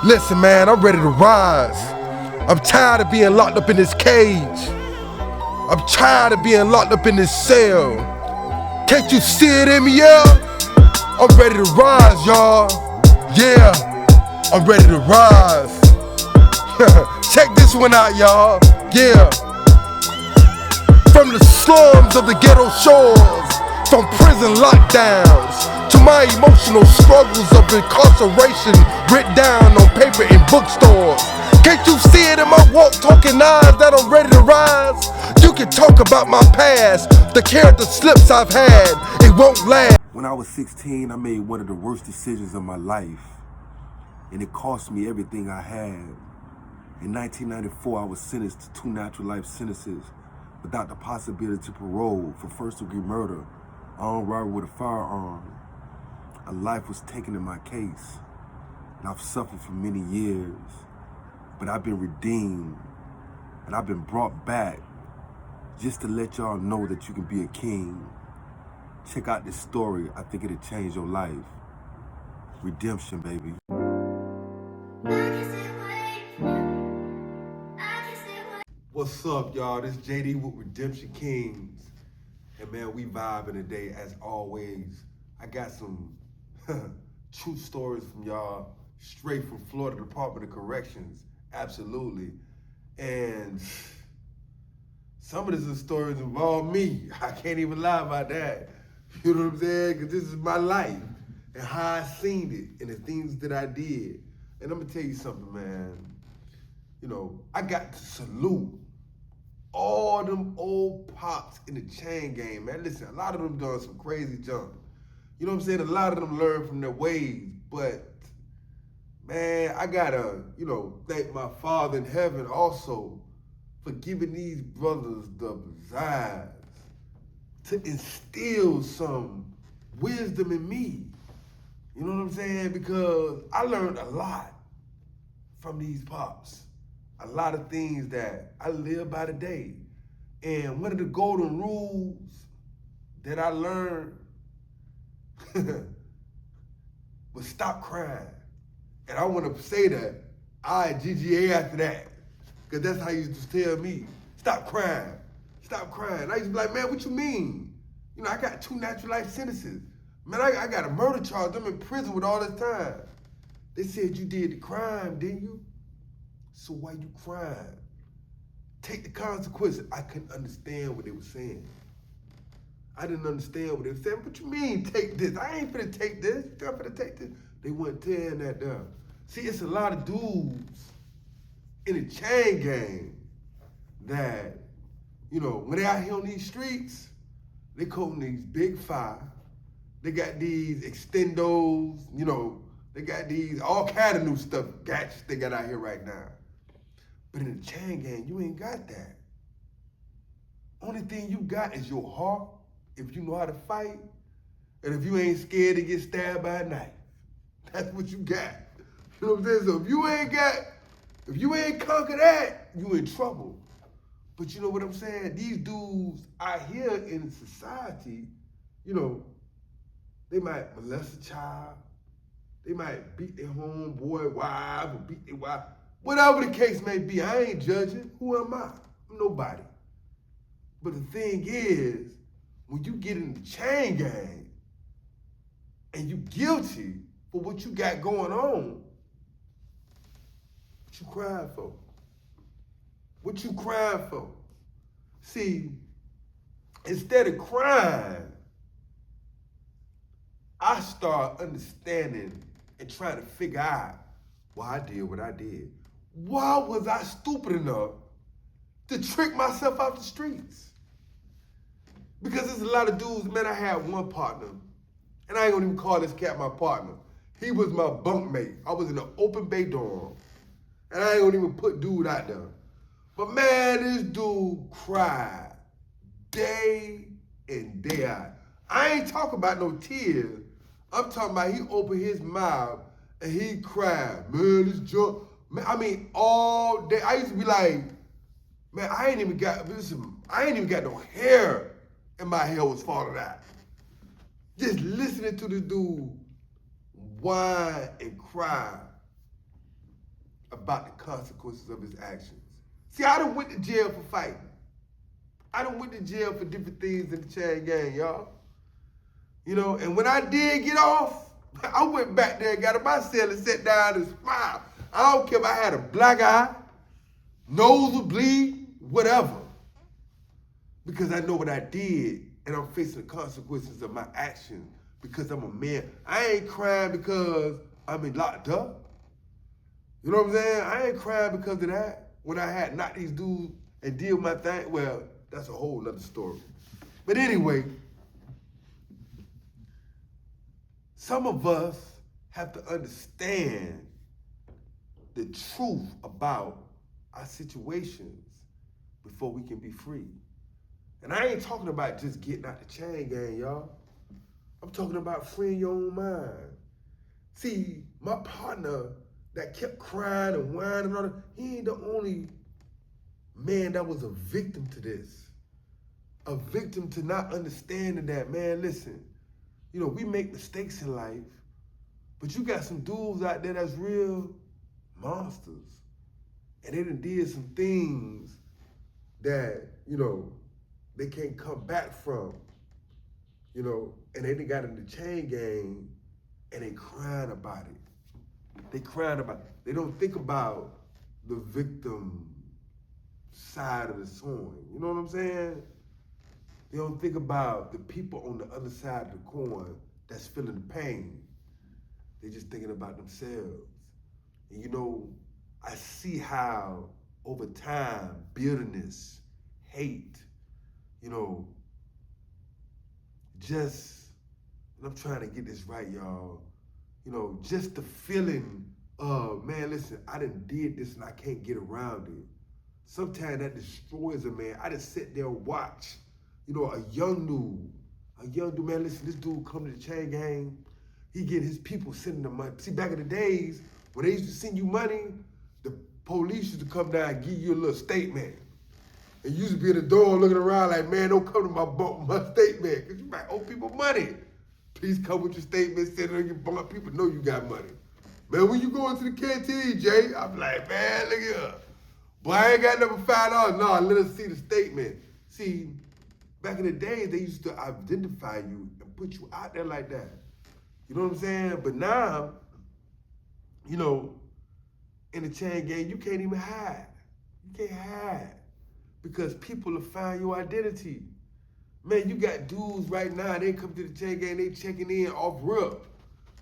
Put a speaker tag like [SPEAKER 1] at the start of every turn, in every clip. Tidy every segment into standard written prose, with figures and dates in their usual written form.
[SPEAKER 1] Listen, man, I'm ready to rise. I'm tired of being locked up in this cage. I'm tired of being locked up in this cell. Can't you see it in me, yeah? I'm ready to rise, y'all. Yeah, I'm ready to rise. Check this one out, y'all. Yeah. From the slums of the ghetto shores, from prison lockdowns, to my emotional struggles of incarceration written down on paper in bookstores. Can't you see it in my walk, talking eyes that I'm ready to rise? You can talk about my past, the character slips I've had, it won't last. When I was 16, I made one of the worst decisions of my life, and it cost me everything I had. In 1994, I was sentenced to 2 natural life sentences without the possibility of parole for first-degree murder, armed robbery with a firearm. A life was taken in my case, and I've suffered for many years, but I've been redeemed, and I've been brought back just to let y'all know that you can be a king. Check out this story. I think it'll change your life. Redemption, baby. What's up, y'all? This JD with Redemption Kings. And man, we vibing today as always. I got some true stories from y'all straight from Florida Department of Corrections. Absolutely. And some of these stories involve me. I can't even lie about that. You know what I'm saying? Because this is my life and how I seen it and the things that I did. And I'm gonna tell you something, man. You know, I got to salute all them old pops in the chain game, man. Listen, a lot of them done some crazy junk. You know what I'm saying? A lot of them learned from their ways, but man, I gotta, thank my Father in heaven also for giving these brothers the desires to instill some wisdom in me. You know what I'm saying? Because I learned a lot from these pops. A lot of things that I live by today. And one of the golden rules that I learned was stop crying. And I want to say that GGA after that. Because that's how you used to tell me, stop crying, stop crying. I used to be like, man, what you mean? You know, I got 2 natural life sentences. Man, I got a murder charge. I'm in prison with all this time. They said you did the crime, didn't you? So why you crying? Take the consequences. I couldn't understand what they were saying. I didn't understand what they were saying. What you mean, take this? I ain't finna take this. I'm finna take this. They weren't tearing that down. See, it's a lot of dudes in the chain gang that, when they out here on these streets, they coating these big 5. They got these extendos, they got these all kind of new stuff, gadgets they got out here right now. But in the chain gang, you ain't got that. Only thing you got is your heart, if you know how to fight, and if you ain't scared to get stabbed by a knife. That's what you got. You know what I'm saying? So if you ain't conquer that, you in trouble. But you know what I'm saying? These dudes out here in society, they might molest a child, they might beat their homeboy wife or beat their wife. Whatever the case may be, I ain't judging. Who am I? I'm nobody. But the thing is, when you get in the chain gang and you guilty for what you got going on, what you crying for? What you crying for? See, instead of crying, I start understanding and trying to figure out why I did what I did. Why was I stupid enough to trick myself out the streets? Because there's a lot of dudes, man, I had one partner, and I ain't gonna even call this cat my partner. He was my bunkmate. I was in an open bay dorm, and I ain't gonna even put dude out there. But man, this dude cried day in, day out. I ain't talking about no tears. I'm talking about he opened his mouth and he cried, man, this junk. Man, I mean, all day. I used to be like, man, I ain't even got no hair, and my hair was falling out. Just listening to this dude whine and cry. about the consequences of his actions. See, I done went to jail for fighting. I done went to jail for different things in the chain gang, y'all. You know, and when I did get off, I went back there and got in my cell and sat down and smiled. I don't care if I had a black eye, nose would bleed, whatever. Because I know what I did and I'm facing the consequences of my actions because I'm a man. I ain't crying because I'm locked up. You know what I'm saying? I ain't crying because of that. When I had knocked these dudes and did my thing, well, that's a whole nother story. But anyway, some of us have to understand the truth about our situations before we can be free. And I ain't talking about just getting out the chain gang, y'all. I'm talking about freeing your own mind. See, my partner that kept crying and whining and all that, he ain't the only man that was a victim to this. A victim to not understanding that, man, listen, you know, we make mistakes in life, but you got some dudes out there that's real monsters. And they done did some things that, you know, they can't come back from, you know, and they done got in the chain gang and they crying about it. They crying about it. They don't think about the victim side of the coin. You know what I'm saying? They don't think about the people on the other side of the coin that's feeling the pain. They're just thinking about themselves. And you know, I see how over time, bitterness, hate, you know, just, and I'm trying to get this right, y'all, you know, just the feeling of, man, listen, I done did this and I can't get around it. Sometimes that destroys a man. I just sit there and watch, you know, a young dude, man, listen, this dude come to the chain gang, he get his people sending him money. See, back in the days, when they used to send you money, the police used to come down and give you a little statement. And you used to be at the door looking around like, man, don't come to my boat with my statement, because you might owe people money. Please come with your statement, send it on your bunk. People know you got money. Man, when you go into the canteen, Jay, I'm like, man, look here. Boy, I ain't got number $5. No, let us see the statement. See, back in the day, they used to identify you and put you out there like that. You know what I'm saying? But now, you know, in the chain gang, you can't even hide. You can't hide because people will find your identity. Man, you got dudes right now, they come to the chain gang, they checking in off rip.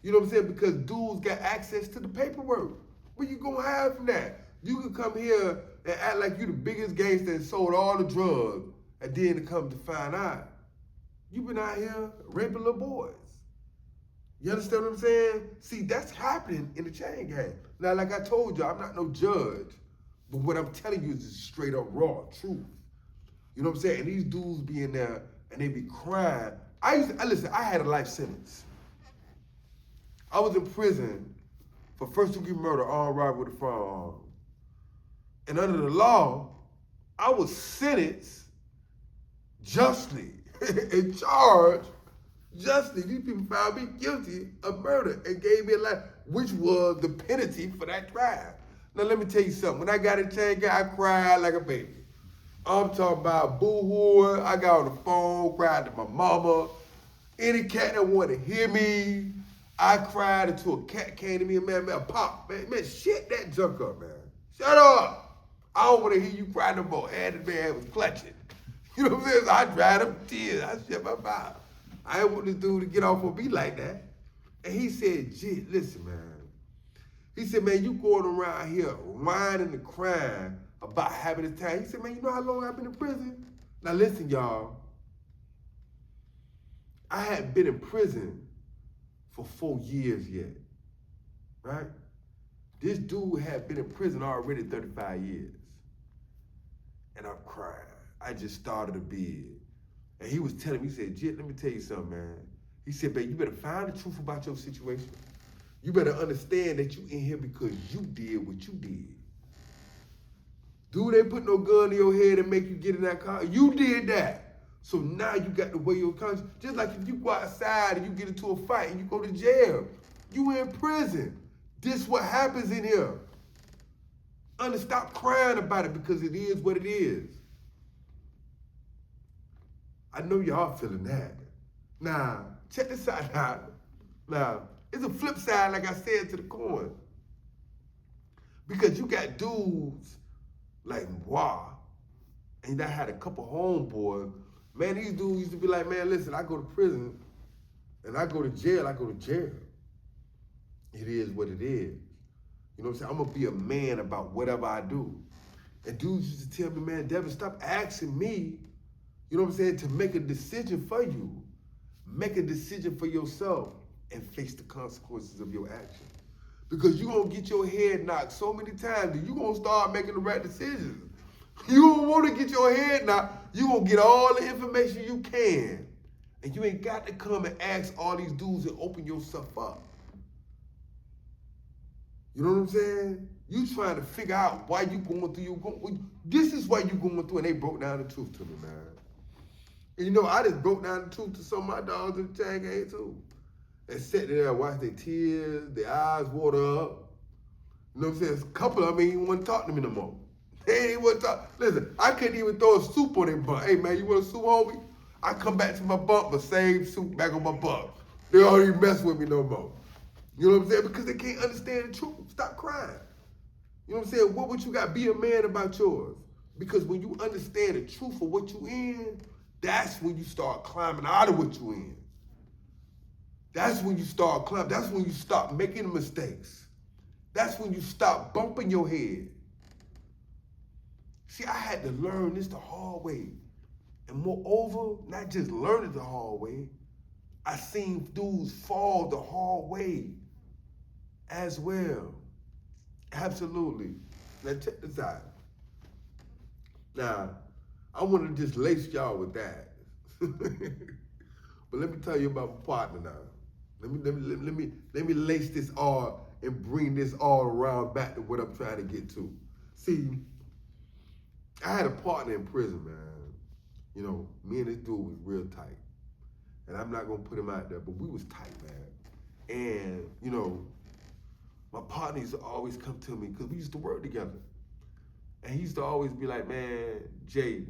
[SPEAKER 1] You know what I'm saying? Because dudes got access to the paperwork. Where you gonna hide from that? You can come here and act like you the biggest gangster and sold all the drugs, and then to come to find out, you been out here raping little boys. You understand what I'm saying? See, that's happening in the chain gang. Now, like I told you, I'm not no judge, but what I'm telling you is straight up raw truth. You know what I'm saying? And these dudes be in there and they be crying. Listen, I had a life sentence. I was in prison for first-degree murder, armed robbery with a firearm. And under the law, I was sentenced justly and charged justly. These people found me guilty of murder and gave me a life, which was the penalty for that crime. Now, let me tell you something. When I got in chain gang, I cried like a baby. I'm talking about boo-hooing. I got on the phone, cried to my mama. Any cat that wanted to hear me, I cried until a cat came to me and man, pop, man, shut that junk up, man. Shut up. I don't want to hear you cry no more. And the man was clutching. You know what I'm saying? So I dried up tears. I shut my mouth. I didn't want this dude to get off on me like that. And he said, Jit, listen, man. He said, man, you going around here whining and crying about having a time. He said, man, you know how long I've been in prison? Now listen, y'all. I hadn't been in prison for 4 years yet, right? This dude had been in prison already 35 years. And I'm crying. I just started a bid. And he was telling me, he said, Jit, let me tell you something, man. He said, man, you better find the truth about your situation. You better understand that you in here because you did what you did. Dude, they put no gun in your head and make you get in that car. You did that. So now you got to weigh your conscience. Just like if you go outside and you get into a fight and you go to jail, you in prison. This what happens in here. Stop crying about it because it is what it is. I know y'all feeling that. Now, check this out now. Now, it's a flip side, like I said, to the coin. Because you got dudes like Moi, and I had a couple homeboys. Man, these dudes used to be like, man, listen, I go to prison, and I go to jail, It is what it is. You know what I'm saying? I'm going to be a man about whatever I do. And dudes used to tell me, man, Devin, stop asking me, you know what I'm saying, to make a decision for you. Make a decision for yourself and face the consequences of your actions. Because you're going to get your head knocked so many times that you're going to start making the right decisions. You don't want to get your head knocked. You're going to get all the information you can. And you ain't got to come and ask all these dudes and open yourself up. You know what I'm saying? You trying to figure out why you going through this is why you going through, and they broke down the truth to me, man. And you know, I just broke down the truth to some of my dogs in the chain gang too. And sat there and watched their tears, their eyes water up. You know what I'm saying? A couple of them ain't even want to talk to me no more. They ain't want to talk. Listen, I couldn't even throw a soup on their butt. Hey man, you want a soup, homie? I come back to my bunk, but same soup back on my butt. They don't even mess with me no more. You know what I'm saying? Because they can't understand the truth. Stop crying. You know what I'm saying? What would you got? Be a man about yours. Because when you understand the truth of what you in, that's when you start climbing out of what you in. That's when you start climbing. That's when you stop making mistakes. That's when you stop bumping your head. See, I had to learn this the hard way. And moreover, not just learn it the hard way, I seen dudes fall the hard way as well. Absolutely. Now check this out. Now, I want to just lace y'all with that. But let me tell you about my partner now. Let me lace this all and bring this all around back to what I'm trying to get to. See, I had a partner in prison, man. You know, me and this dude was real tight. And I'm not gonna put him out there, but we was tight, man. And, you know, my partner used to always come to me, because we used to work together. And he used to always be like, man, Jay,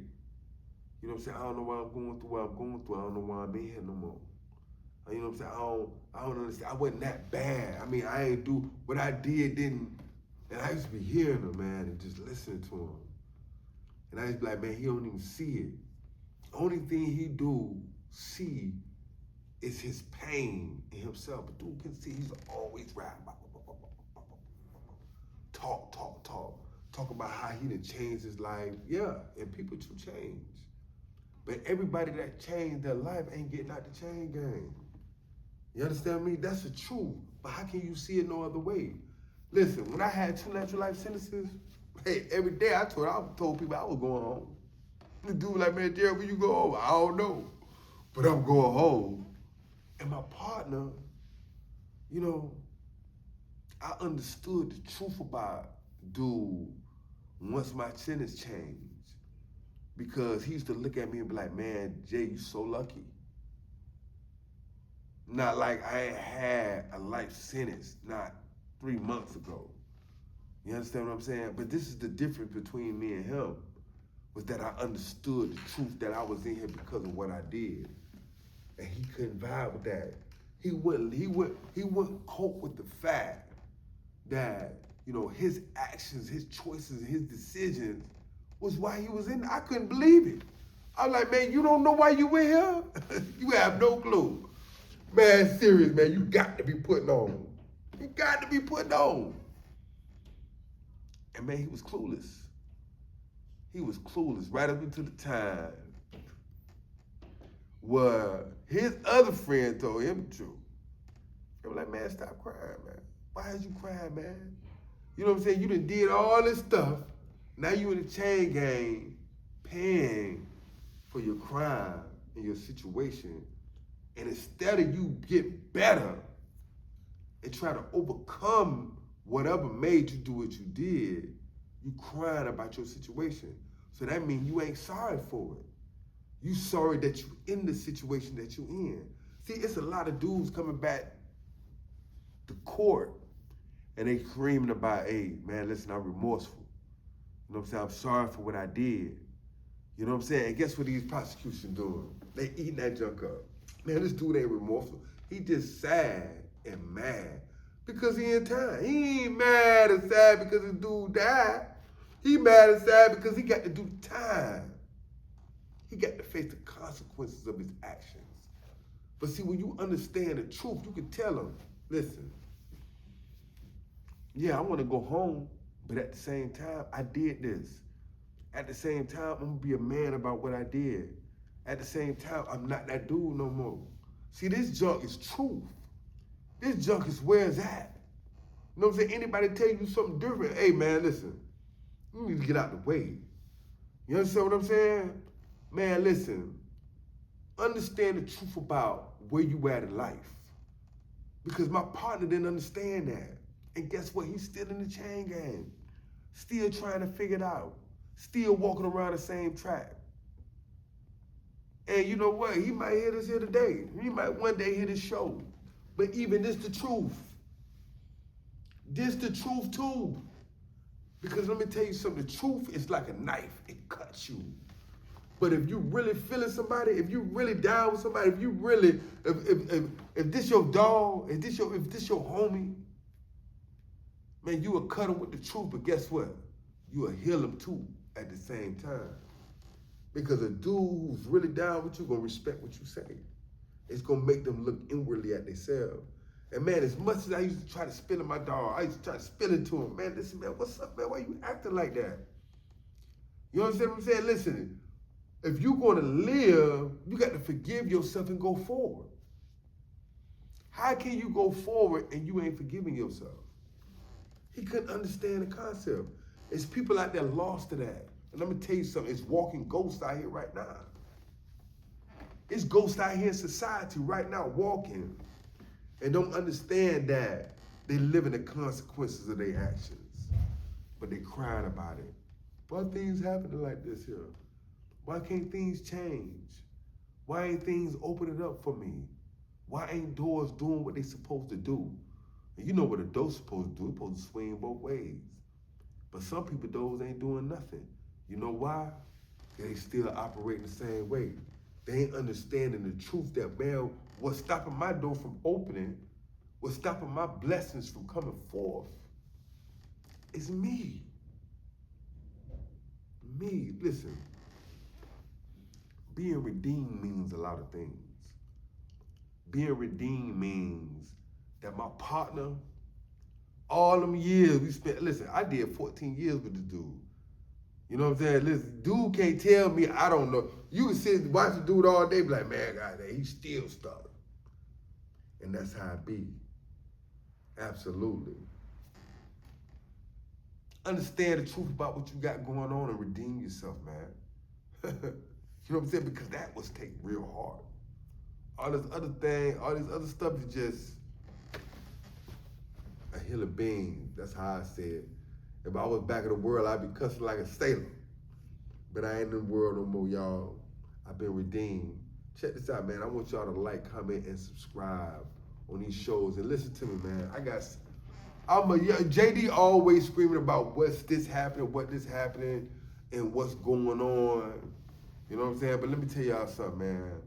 [SPEAKER 1] you know what I'm saying? I don't know why I'm going through what I'm going through. I don't know why I'm in here no more. You know what I'm saying? I don't understand. I wasn't that bad. I mean, I ain't do what I did, didn't. And I used to be hearing him, man, and just listening to him. And I used to be like, man, he don't even see it. Only thing he do see is his pain in himself. But dude can see he's always rapping. Talk about how he done changed his life. Yeah, and people do change. But everybody that changed their life ain't getting out the chain gang. You understand me? That's the truth. But how can you see it no other way? Listen, when I had 2 natural life sentences, hey, every day I told people I was going home. The dude like, man, Jerry, where you go home? I don't know. But I'm going home. And my partner, you know, I understood the truth about dude once my sentence changed. Because he used to look at me and be like, man, Jay, you so lucky. Not like I ain't had a life sentence not 3 months ago. You understand what I'm saying? But this is the difference between me and him, was that I understood the truth that I was in here because of what I did. And he couldn't vibe with that. He wouldn't cope with the fact that, you know, his actions, his choices, and his decisions was why he was in there. I couldn't believe it. I was like, man, you don't know why you in here? You have no clue. Man, serious, man, you got to be putting on. You got to be putting on. And man, he was clueless. He was clueless right up until the time where his other friend told him the truth. They were like, man, stop crying, man. Why is you crying, man? You know what I'm saying? You done did all this stuff. Now you in the chain gang paying for your crime and your situation. And instead of you get better and try to overcome whatever made you do what you did, you crying about your situation. So that means you ain't sorry for it. You sorry that you in the situation that you in. See, it's a lot of dudes coming back to court and they screaming about, hey, man, listen, I'm remorseful. You know what I'm saying? I'm sorry for what I did. You know what I'm saying? And guess what these prosecution doing? They eating that junk up. Man, this dude ain't remorseful. He just sad and mad because he in time. He ain't mad and sad because his dude died. He mad and sad because he got to do time. He got to face the consequences of his actions. But see, when you understand the truth, you can tell him, listen, yeah, I want to go home, but at the same time, I did this. At the same time, I'm going to be a man about what I did. At the same time, I'm not that dude no more. See, this junk is truth. This junk is where it's at. You know what I'm saying? Anybody tell you something different, hey, man, listen, you need to get out the way. You understand what I'm saying? Man, listen, understand the truth about where you at in life. Because my partner didn't understand that. And guess what? He's still in the chain gang. Still trying to figure it out. Still walking around the same track. And you know what? He might hear this here today. He might one day hear this show. But even this the truth. This the truth too. Because let me tell you something. The truth is like a knife. It cuts you. But if you really feeling somebody, if you really down with somebody, if you really, if this your dog, if this your homie, man, you will cut him with the truth. But guess what? You will heal him too at the same time. Because a dude who's really down with you gonna respect what you say. It's gonna make them look inwardly at themselves. And man, as much as I used to try to spill in my dog, I used to try to spill it to him. Man, listen, man, what's up, man? Why you acting like that? You understand what I'm saying? Listen, if you're gonna live, you got to forgive yourself and go forward. How can you go forward and you ain't forgiving yourself? He couldn't understand the concept. It's people out there lost to that. And let me tell you something, it's walking ghosts out here right now. It's ghosts out here in society right now walking and don't understand that they live in the consequences of their actions. But they crying about it. Why things happening like this here? Why can't things change? Why ain't things opening up for me? Why ain't doors doing what they supposed to do? And you know what a door's supposed to do, it's supposed to swing both ways. But some people, doors ain't doing nothing. You know why? They still operating the same way. They ain't understanding the truth that, man, what's stopping my door from opening, what's stopping my blessings from coming forth is me. Me, listen. Being redeemed means a lot of things. Being redeemed means that my partner, all them years we spent, listen, I did 14 years with this dude. You know what I'm saying? Listen, dude can't tell me I don't know. You can sit and watch the dude all day, be like, man, God, he's still stuck. And that's how it be. Absolutely. Understand the truth about what you got going on and redeem yourself, man. You know what I'm saying? Because that was take real hard. All this other thing, all this other stuff is just a hill of beans. That's how I say it. If I was back in the world, I'd be cussing like a sailor. But I ain't in the world no more, y'all. I've been redeemed. Check this out, man. I want y'all to like, comment, and subscribe on these shows. And listen to me, man. JD always screaming about what's this happening, what this happening, and what's going on. You know what I'm saying? But let me tell y'all something, man.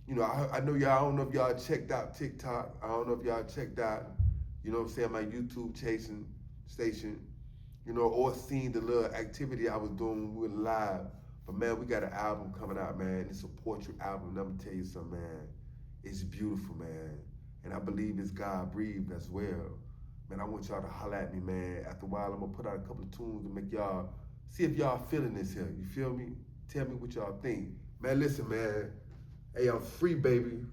[SPEAKER 1] You know, I know y'all, I don't know if y'all checked out TikTok. I don't know if y'all checked out, you know what I'm saying, my YouTube chasing station, you know, or seen the little activity I was doing when we were live. But man, we got an album coming out, man. It's a portrait album. And I'm gonna tell you something, man. It's beautiful, man. And I believe it's God breathed as well. Man, I want y'all to holler at me, man. After a while, I'm gonna put out a couple of tunes to make y'all, see if y'all feeling this here. You feel me? Tell me what y'all think. Man, listen, man. Hey, I'm free, baby.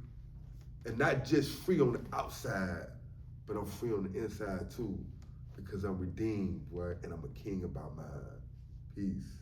[SPEAKER 1] And not just free on the outside, but I'm free on the inside too. Because I'm redeemed, right? And I'm a king about mine. Peace.